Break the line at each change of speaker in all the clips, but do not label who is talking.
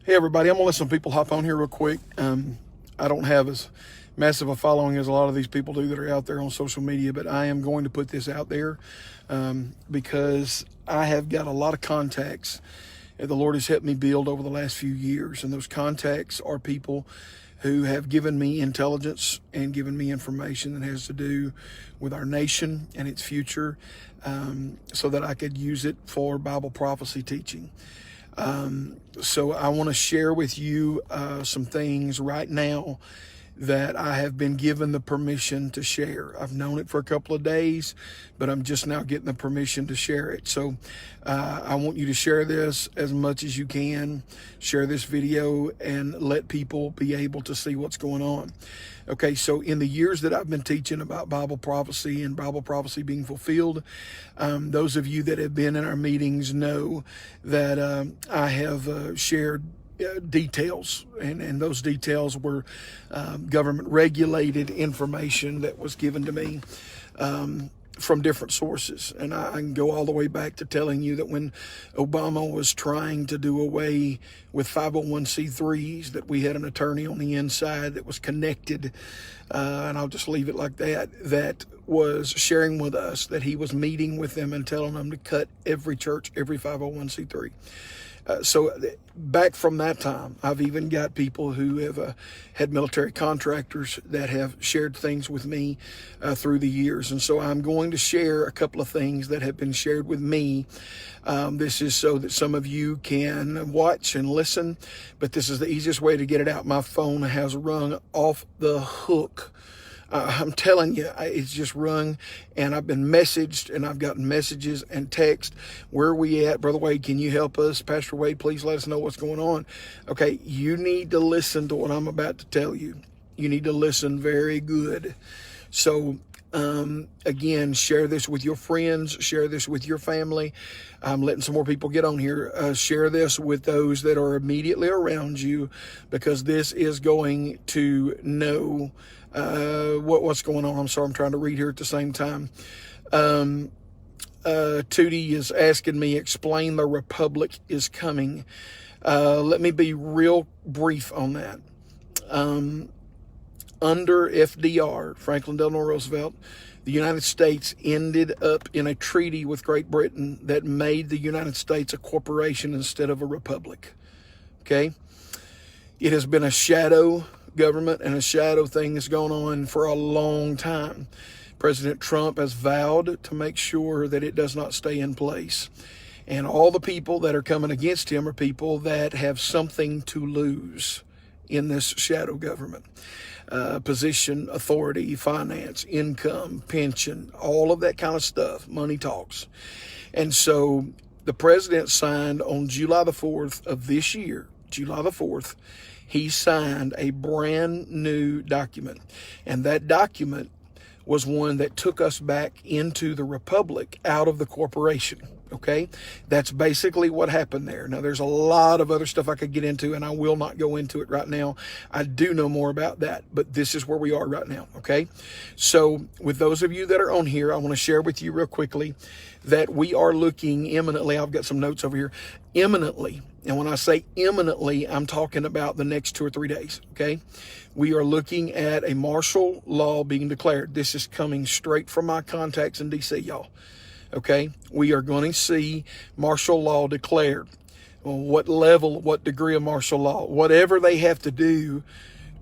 Hey everybody, I'm gonna let some people hop on here real quick. I don't have as massive a following as a lot of these people do that are out there on social media, but I am going to put this out there because I have got a lot of contacts that the Lord has helped me build over the last few years, and those contacts are people who have given me intelligence and given me information that has to do with our nation and its future, so that I could use it for Bible prophecy teaching. So I want to share with you some things right now that I have been given the permission to share. I've known it for a couple of days, but I'm just now getting the permission to share it. So I want you to share this as much as you can. Share this video and let people be able to see what's going on. Okay, so in the years that I've been teaching about Bible prophecy and Bible prophecy being fulfilled, those of you that have been in our meetings know that I have shared details, and those details were government regulated information that was given to me from different sources. And I can go all the way back to telling you that when Obama was trying to do away with 501c3s, that we had an attorney on the inside that was connected, and I'll just leave it like that, that was sharing with us that he was meeting with them and telling them to cut every church, every 501c3. So back from that time, I've even got people who have had military contractors that have shared things with me through the years. And so I'm going to share a couple of things that have been shared with me. This is so that some of you can watch and listen, but this is the easiest way to get it out. My phone has rung off the hook. I'm telling you, it's just rung, and I've been messaged, and I've gotten messages and text. Where are we at? Brother Wade, can you help us? Pastor Wade, please let us know what's going on. Okay, you need to listen to what I'm about to tell you. You need to listen very good. So, again, share this with your friends. Share this with your family. I'm letting some more people get on here. Share this with those that are immediately around you, because this is going to know what's going on. I'm sorry, I'm trying to read here at the same time. Tootie is asking me, explain the Republic is coming. Let me be real brief on that. Under FDR, Franklin Delano Roosevelt, the United States ended up in a treaty with Great Britain that made the United States a corporation instead of a republic. Okay? It has been a shadow government and a shadow thing that's gone on for a long time. President Trump has vowed to make sure that it does not stay in place. And all the people that are coming against him are people that have something to lose in this shadow government. Position, authority, finance, income, pension, all of that kind of stuff. Money talks. And so the president signed on July the 4th of this year, July the 4th, he signed a brand new document. And that document was one that took us back into the republic out of the corporation. Okay, that's basically what happened there. Now, there's a lot of other stuff I could get into, and I will not go into it right now. I do know more about that, but this is where we are right now. Okay, so with those of you that are on here, I want to share with you real quickly that we are looking imminently. I've got some notes over here. Imminently, and when I say imminently, I'm talking about the next 2 or 3 days. Okay, we are looking at a martial law being declared. This is coming straight from my contacts in DC, y'all. Okay, we are going to see martial law declared. Well, what level, what degree of martial law, whatever they have to do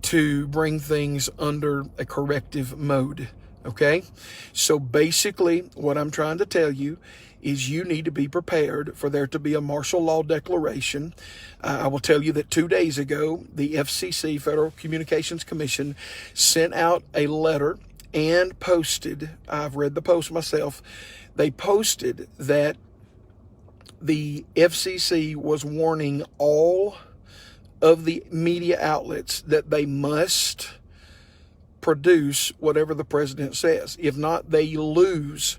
to bring things under a corrective mode. Okay, so basically what I'm trying to tell you is you need to be prepared for there to be a martial law declaration. I will tell you that 2 days ago, the FCC, Federal Communications Commission, sent out a letter and posted, I've read the post myself, they posted that the FCC was warning all of the media outlets that they must produce whatever the president says. If not, they lose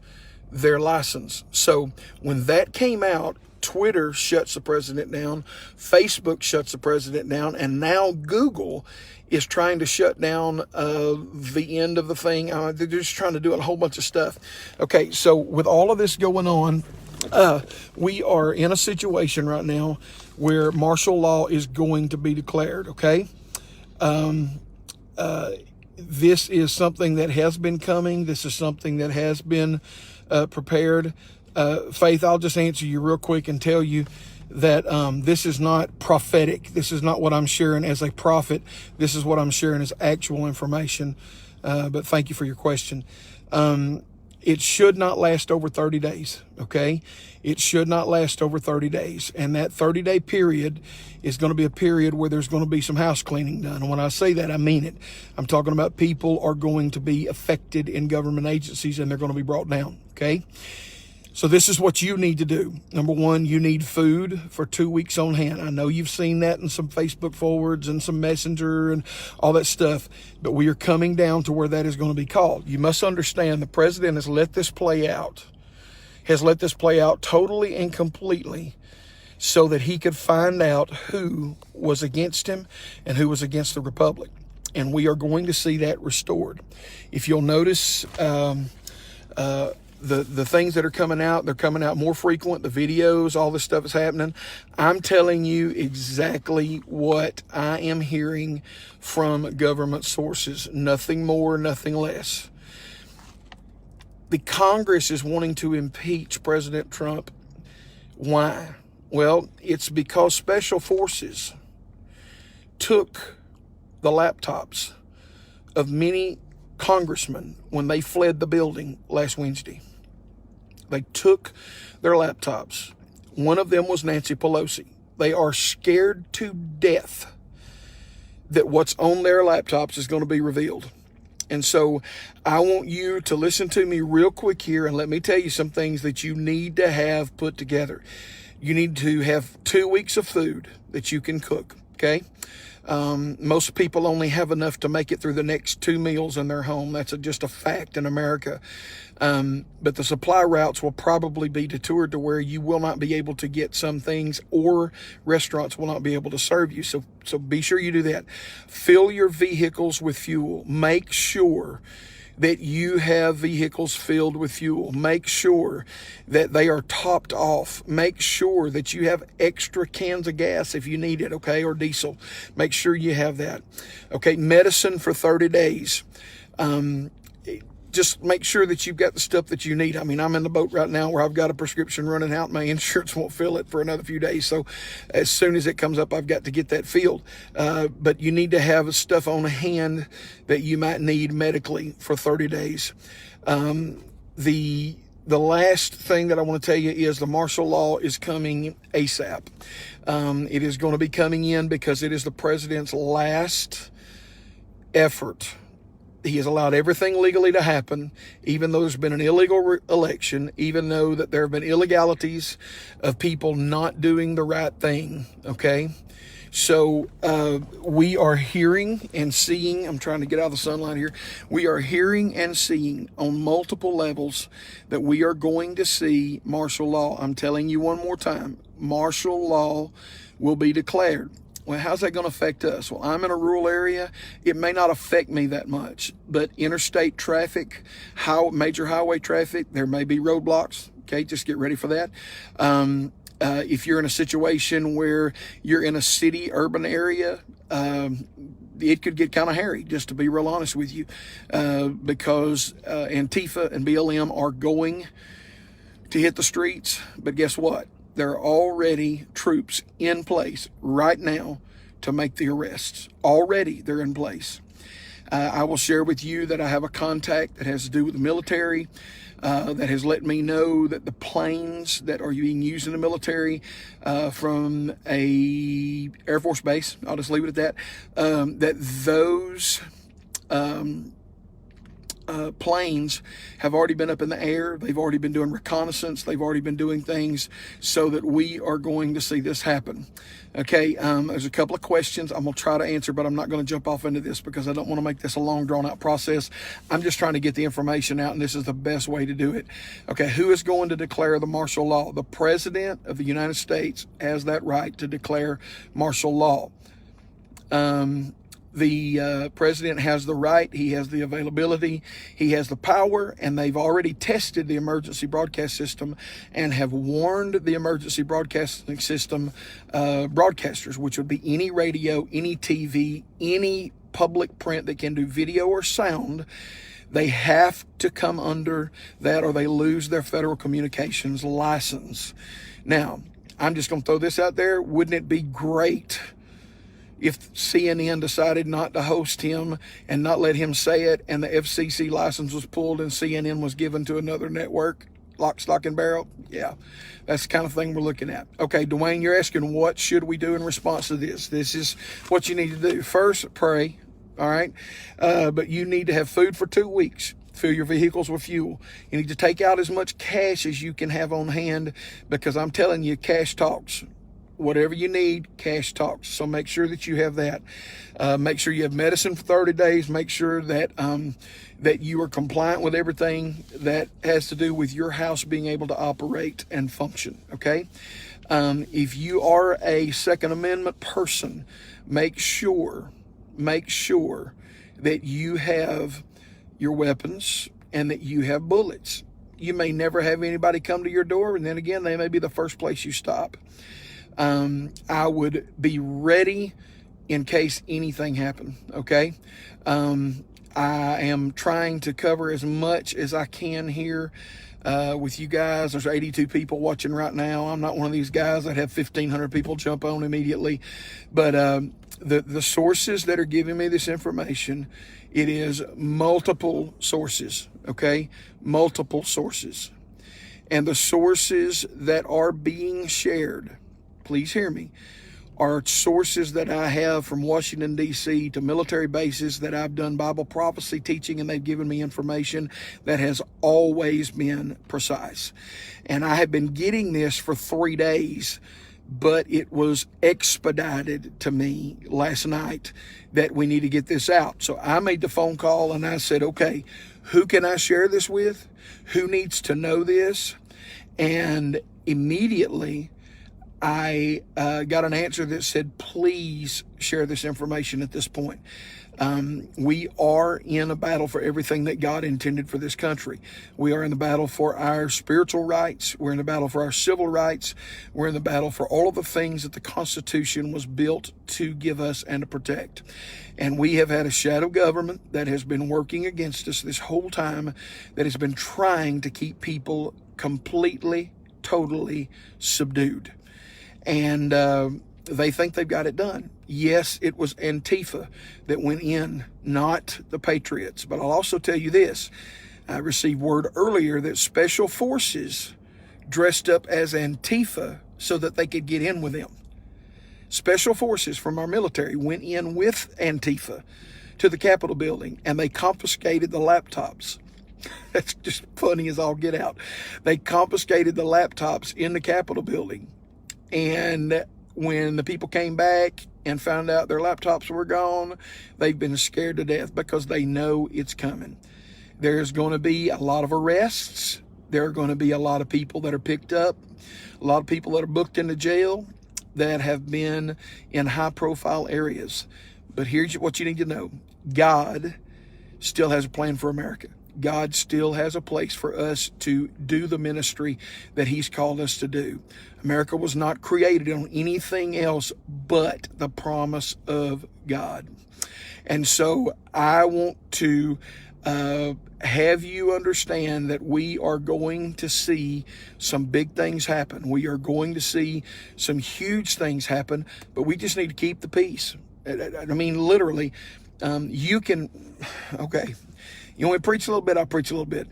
their license. So when that came out, Twitter shuts the president down, Facebook shuts the president down, and now Google is trying to shut down the end of the thing. They're just trying to do a whole bunch of stuff. Okay, so with all of this going on, We are in a situation right now where martial law is going to be declared, okay? This is something that has been coming. This is something that has been prepared. Faith, I'll just answer you real quick and tell you that this is not prophetic. This is not what I'm sharing as a prophet. This is what I'm sharing as actual information. But thank you for your question. It should not last over 30 days, okay? It should not last over 30 days. And that 30-day period is going to be a period where there's going to be some house cleaning done. And when I say that, I mean it. I'm talking about people are going to be affected in government agencies and they're going to be brought down, okay? So this is what you need to do. Number one, you need food for 2 weeks on hand. I know you've seen that in some Facebook forwards and some Messenger and all that stuff, but we are coming down to where that is going to be called. You must understand the president has let this play out totally and completely so that he could find out who was against him and who was against the republic. And we are going to see that restored. If you'll notice, the things that are coming out, they're coming out more frequent, the videos, all this stuff is happening. I'm telling you exactly what I am hearing from government sources. Nothing more, nothing less. The Congress is wanting to impeach President Trump. Why? Well, it's because special forces took the laptops of many congressmen when they fled the building last Wednesday. They took their laptops. One of them was Nancy Pelosi. They are scared to death that what's on their laptops is going to be revealed. And so I want you to listen to me real quick here and let me tell you some things that you need to have put together. You need to have 2 weeks of food that you can cook, okay? Most people only have enough to make it through the next 2 meals in their home. That's just a fact in America. But the supply routes will probably be detoured to where you will not be able to get some things, or restaurants will not be able to serve you. So be sure you do that. Fill your vehicles with fuel. Make sure that you have vehicles filled with fuel. Make sure that they are topped off. Make sure that you have extra cans of gas if you need it, okay, or diesel. Make sure you have that. Okay, medicine for 30 days. Just make sure that you've got the stuff that you need. I mean, I'm in the boat right now where I've got a prescription running out. My insurance won't fill it for another few days. So as soon as it comes up, I've got to get that filled. But you need to have stuff on hand that you might need medically for 30 days. The last thing that I want to tell you is the martial law is coming ASAP. It is going to be coming in because it is the president's last effort. He has allowed everything legally to happen, even though there's been an illegal election, even though that there have been illegalities of people not doing the right thing, okay? So we are hearing and seeing, I'm trying to get out of the sunlight here, we are hearing and seeing on multiple levels that we are going to see martial law. I'm telling you one more time, martial law will be declared. Well, how's that going to affect us? Well, I'm in a rural area. It may not affect me that much, but interstate traffic, major highway traffic, there may be roadblocks. Okay, just get ready for that. If you're in a situation where you're in a city, urban area, it could get kind of hairy, just to be real honest with you, because Antifa and BLM are going to hit the streets. But guess what? There are already troops in place right now to make the arrests. Already they're in place. I will share with you that I have a contact that has to do with the military that has let me know that the planes that are being used in the military from a Air Force base, I'll just leave it at that, that those planes have already been up in the air. They've already been doing reconnaissance. They've already been doing things so that we are going to see this happen. Okay, there's a couple of questions I'm going to try to answer, but I'm not going to jump off into this because I don't want to make this a long, drawn-out process. I'm just trying to get the information out, and this is the best way to do it. Okay, who is going to declare the martial law? The President of the United The president has the right, he has the availability, he has the power, and they've already tested the emergency broadcast system and have warned the emergency broadcasting system broadcasters, which would be any radio, any TV, any public print that can do video or sound. They have to come under that or they lose their federal communications license. Now, I'm just going to throw this out there. Wouldn't it be great if CNN decided not to host him and not let him say it, and the FCC license was pulled and CNN was given to another network? Lock, stock, and barrel? Yeah, that's the kind of thing we're looking at. Okay, Dwayne, you're asking what should we do in response to this? This is what you need to do. First, pray. All right. But you need to have food for 2 weeks. Fill your vehicles with fuel. You need to take out as much cash as you can have on hand, because I'm telling you, cash talks. Whatever you need, cash talks. So make sure that you have that. Make sure you have medicine for 30 days. Make sure that that you are compliant with everything that has to do with your house being able to operate and function. Okay. If you are a Second Amendment person, make sure that you have your weapons and that you have bullets. You may never have anybody come to your door, and then again, they may be the first place you stop. I would be ready in case anything happened, okay? I am trying to cover as much as I can here with you guys. There's 82 people watching right now. I'm not one of these guys that have 1,500 people jump on immediately. But the sources that are giving me this information, it is multiple sources, okay? Multiple sources. And the sources that are being shared, please hear me, are sources that I have from Washington, D.C. to military bases that I've done Bible prophecy teaching, and they've given me information that has always been precise. And I have been getting this for 3 days, but it was expedited to me last night that we need to get this out. So I made the phone call and I said, okay, who can I share this with? Who needs to know this? And immediately I got an answer that said, please share this information at this point. We are in a battle for everything that God intended for this country. We are in the battle for our spiritual rights. We're in the battle for our civil rights. We're in the battle for all of the things that the Constitution was built to give us and to protect. And we have had a shadow government that has been working against us this whole time, that has been trying to keep people completely, totally subdued. And they think they've got it done. Yes, it was Antifa that went in, not the Patriots. But I'll also tell you this. I received word earlier that special forces dressed up as Antifa so that they could get in with them. Special forces from our military went in with Antifa to the Capitol building, and they confiscated the laptops. That's just funny as all get out. They confiscated the laptops in the Capitol building. And when the people came back and found out their laptops were gone, they've been scared to death because they know it's coming. There's going to be a lot of arrests. There are going to be a lot of people that are picked up, a lot of people that are booked into jail that have been in high-profile areas. But here's what you need to know. God still has a plan for America. God still has a place for us to do the ministry that He's called us to do. America was not created on anything else but the promise of God. And so I want to have you understand that we are going to see some big things happen. We are going to see some huge things happen, but we just need to keep the peace. I mean, literally, you can, okay. You want me to preach a little bit? I'll preach a little bit.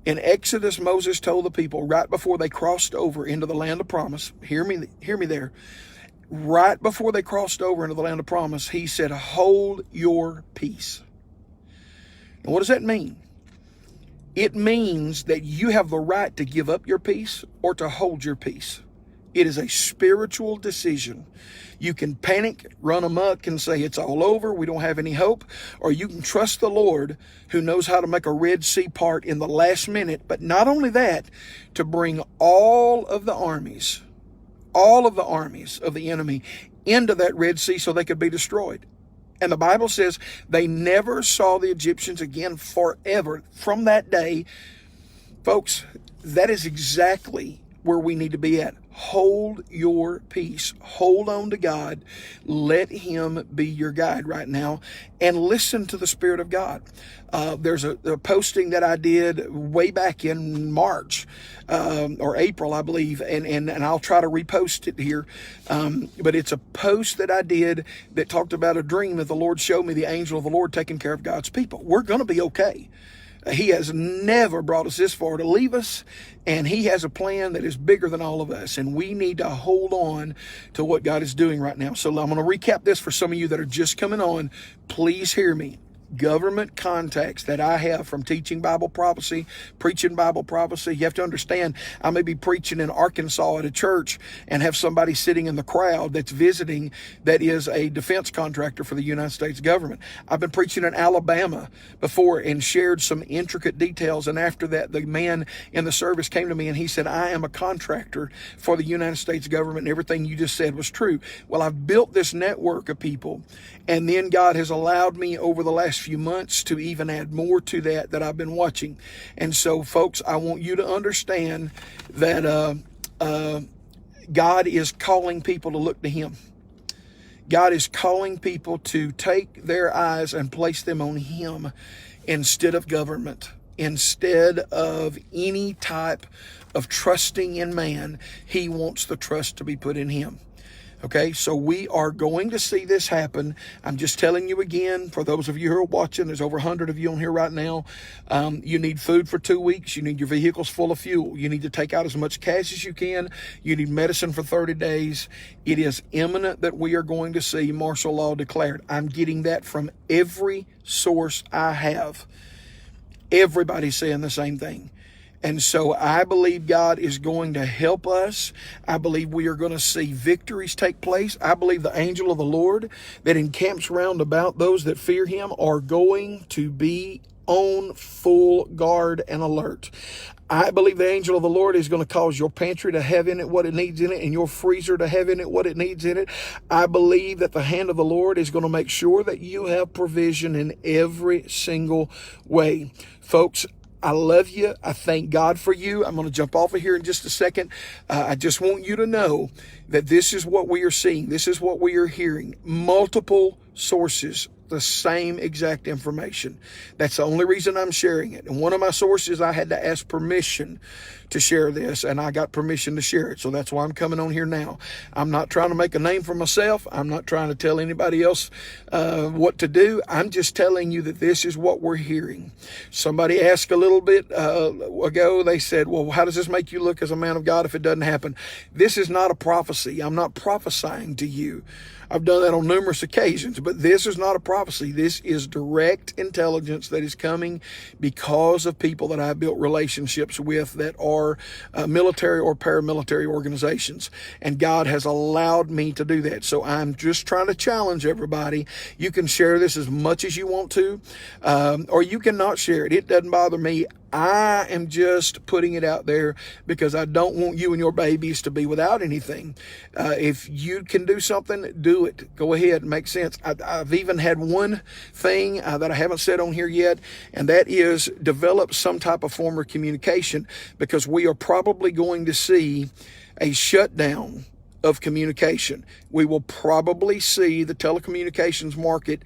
In Exodus, Moses told the people right before they crossed over into the land of promise, hear me there. Right before they crossed over into the land of promise, he said, hold your peace. And what does that mean? It means that you have the right to give up your peace or to hold your peace. It is a spiritual decision. You can panic, run amok, and say it's all over, we don't have any hope. Or you can trust the Lord, who knows how to make a Red Sea part in the last minute. But not only that, to bring all of the armies of the enemy into that Red Sea so they could be destroyed. And the Bible says they never saw the Egyptians again forever. From that day, folks, that is exactly where we need to be at. Hold your peace. Hold on to God. Let Him be your guide right now, and listen to the Spirit of God. There's a posting that I did way back in March or April, I believe, and I'll try to repost it here. But it's a post that I did that talked about a dream that the Lord showed me, the angel of the Lord taking care of God's people. We're going to be okay. He has never brought us this far to leave us, and He has a plan that is bigger than all of us, and we need to hold on to what God is doing right now. So I'm going to recap this for some of you that are just coming on. Please hear me. Government contacts that I have from teaching Bible prophecy, preaching Bible prophecy. You have to understand, I may be preaching in Arkansas at a church and have somebody sitting in the crowd that's visiting that is a defense contractor for the United States government. I've been preaching in Alabama before and shared some intricate details. And after that, the man in the service came to me and he said, I am a contractor for the United States government, and everything you just said was true. Well, I've built this network of people, and then God has allowed me over the last few months to even add more to that I've been watching. And so, folks, I want you to understand that God is calling people to look to Him. God is calling people to take their eyes and place them on Him instead of government, instead of any type of trusting in man. He wants the trust to be put in Him. Okay, so we are going to see this happen. I'm just telling you again, for those of you who are watching, there's over 100 of you on here right now. You need food for 2 weeks. You need your vehicles full of fuel. You need to take out as much cash as you can. You need medicine for 30 days. It is imminent that we are going to see martial law declared. I'm getting that from every source I have. Everybody's saying the same thing. And so I believe God is going to help us. I believe we are going to see victories take place. I believe the angel of the Lord that encamps round about those that fear Him are going to be on full guard and alert. I believe the angel of the Lord is going to cause your pantry to have in it what it needs in it, and your freezer to have in it what it needs in it. I believe that the hand of the Lord is going to make sure that you have provision in every single way. Folks, I love you. I thank God for you. I'm going to jump off of here in just a second. I just want you to know that this is what we are seeing. This is what we are hearing. Multiple sources, the same exact information. That's the only reason I'm sharing it. And one of my sources, I had to ask permission to share this, and I got permission to share it. So that's why I'm coming on here now. I'm not trying to make a name for myself. I'm not trying to tell anybody else what to do. I'm just telling you that this is what we're hearing. Somebody asked a little bit ago, they said, well, how does this make you look as a man of God if it doesn't happen? This is not a prophecy. I'm not prophesying to you. I've done that on numerous occasions, but this is not a prophecy. This is direct intelligence that is coming because of people that I've built relationships with that are military or paramilitary organizations. And God has allowed me to do that. So I'm just trying to challenge everybody. You can share this as much as you want to, or you can not share it. It doesn't bother me. I am just putting it out there because I don't want you and your babies to be without anything. If you can do something, do it. Go ahead. It makes sense. I've even had one thing that I haven't said on here yet, and that is develop some type of form of communication, because we are probably going to see a shutdown of communication. We will probably see the telecommunications market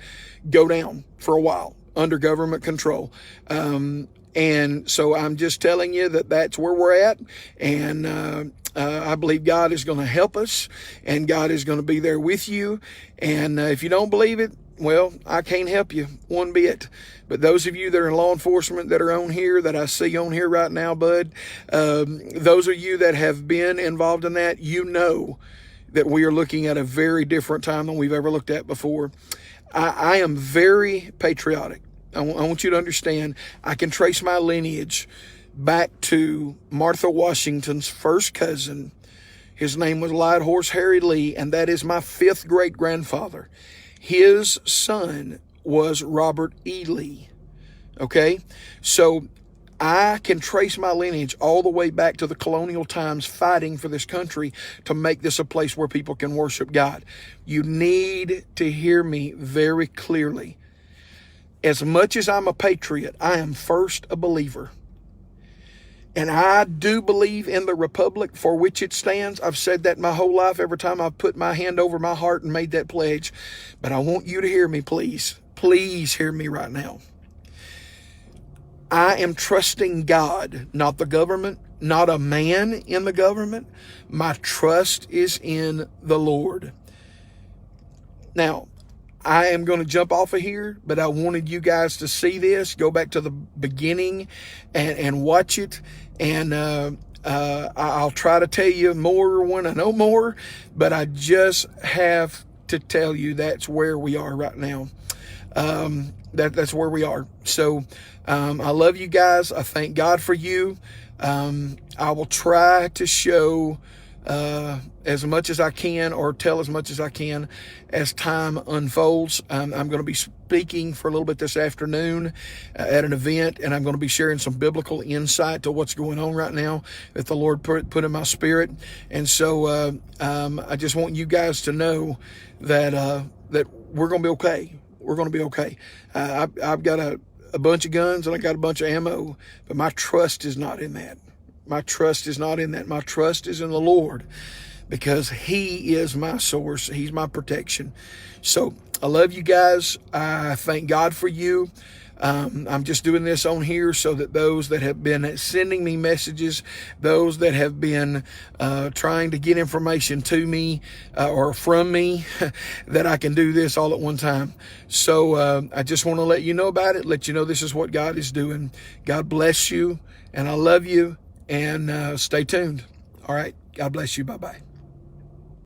go down for a while under government control. And so I'm just telling you that that's where we're at. And I believe God is going to help us, and God is going to be there with you. And if you don't believe it, well, I can't help you one bit. But those of you that are in law enforcement that are on here, that I see on here right now, bud, those of you that have been involved in that, you know that we are looking at a very different time than we've ever looked at before. I am very patriotic. I want you to understand, I can trace my lineage back to Martha Washington's first cousin. His name was Light Horse Harry Lee, and that is my 5th great-grandfather. His son was Robert E. Lee. Okay? So I can trace my lineage all the way back to the colonial times, fighting for this country to make this a place where people can worship God. You need to hear me very clearly. As much as I'm a patriot, I am first a believer. And I do believe in the republic for which it stands. I've said that my whole life every time I've put my hand over my heart and made that pledge. But I want you to hear me, please. Please hear me right now. I am trusting God, not the government, not a man in the government. My trust is in the Lord. Now, I am going to jump off of here, but I wanted you guys to see this. Go back to the beginning and watch it. And I'll try to tell you more when I know more, but I just have to tell you that's where we are right now. That's where we are. So I love you guys. I thank God for you. I will try to show as much as I can, or tell as much as I can as time unfolds. I'm going to be speaking for a little bit this afternoon at an event, and I'm going to be sharing some biblical insight to what's going on right now that the Lord put in my spirit. And so I just want you guys to know that that we're going to be okay. We're going to be okay. I've got a bunch of guns and I got a bunch of ammo, but my trust is not in that. My trust is not in that. My trust is in the Lord, because He is my source. He's my protection. So I love you guys. I thank God for you. I'm just doing this on here so that those that have been sending me messages, those that have been trying to get information to me or from me, that I can do this all at one time. So I just want to let you know about it, let you know this is what God is doing. God bless you, and I love you, and stay tuned. All right. God bless you. Bye-bye.